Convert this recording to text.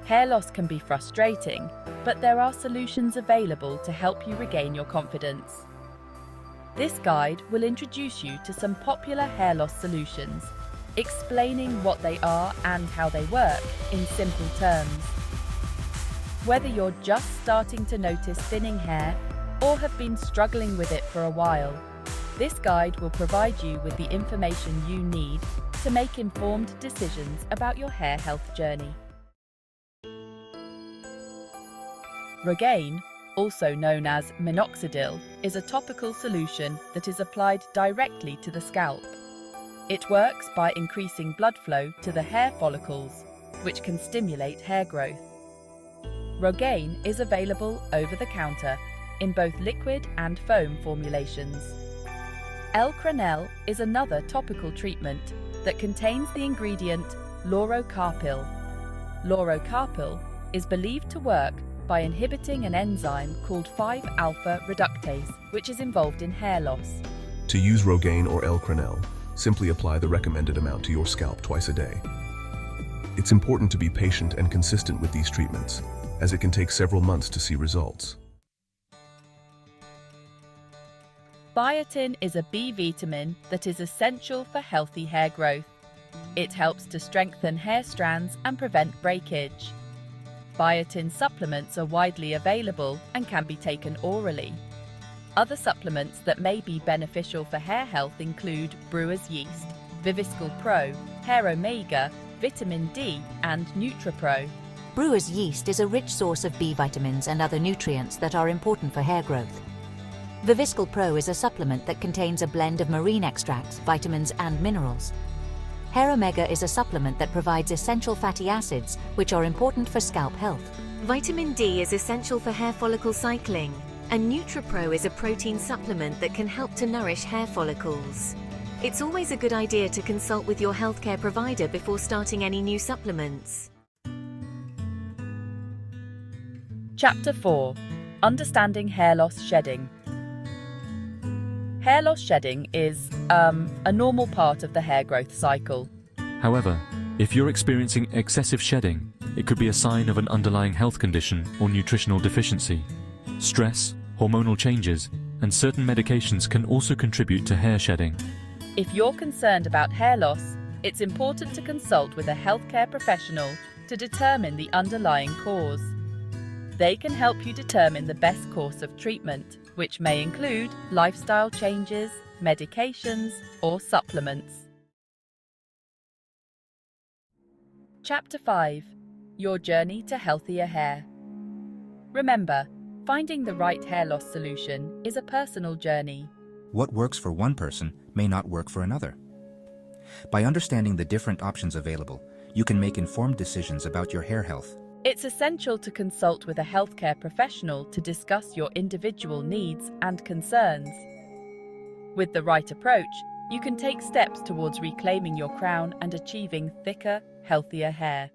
Hair loss can be frustrating, but there are solutions available to help you regain your confidence. This guide will introduce you to some popular hair loss solutions, explaining what they are and how they work in simple terms. Whether you're just starting to notice thinning hair or have been struggling with it for a while, this guide will provide you with the information you need to make informed decisions about your hair health journey. Rogaine, also known as minoxidil, is a topical solution that is applied directly to the scalp. It works by increasing blood flow to the hair follicles, which can stimulate hair growth. Rogaine is available over the counter in both liquid and foam formulations. L-Cranel is another topical treatment that contains the ingredient laurocarpyl. Laurocarpyl is believed to work by inhibiting an enzyme called 5-alpha reductase, which is involved in hair loss. To use Rogaine or L-Cranel, simply apply the recommended amount to your scalp twice a day. It's important to be patient and consistent with these treatments, as it can take several months to see results. Biotin is a B vitamin that is essential for healthy hair growth. It helps to strengthen hair strands and prevent breakage. Biotin supplements are widely available and can be taken orally. Other supplements that may be beneficial for hair health include Brewer's Yeast, Viviscal Pro, Hair Omega, Vitamin D, and NutriPro. Brewer's Yeast is a rich source of B vitamins and other nutrients that are important for hair growth. Viviscal Pro is a supplement that contains a blend of marine extracts, vitamins, and minerals. Hair Omega is a supplement that provides essential fatty acids, which are important for scalp health. Vitamin D is essential for hair follicle cycling, and NutriPro is a protein supplement that can help to nourish hair follicles. It's always a good idea to consult with your healthcare provider before starting any new supplements. Chapter 4. Understanding hair loss shedding. Hair loss shedding is, a normal part of the hair growth cycle. However, if you're experiencing excessive shedding, it could be a sign of an underlying health condition or nutritional deficiency. Stress, hormonal changes, and certain medications can also contribute to hair shedding. If you're concerned about hair loss, it's important to consult with a healthcare professional to determine the underlying cause. They can help you determine the best course of treatment, which may include lifestyle changes, medications, or supplements. Chapter 5. Your journey to healthier hair. Remember, finding the right hair loss solution is a personal journey. What works for one person may not work for another. By understanding the different options available, you can make informed decisions about your hair health. It's essential to consult with a healthcare professional to discuss your individual needs and concerns. With the right approach, you can take steps towards reclaiming your crown and achieving thicker, healthier hair.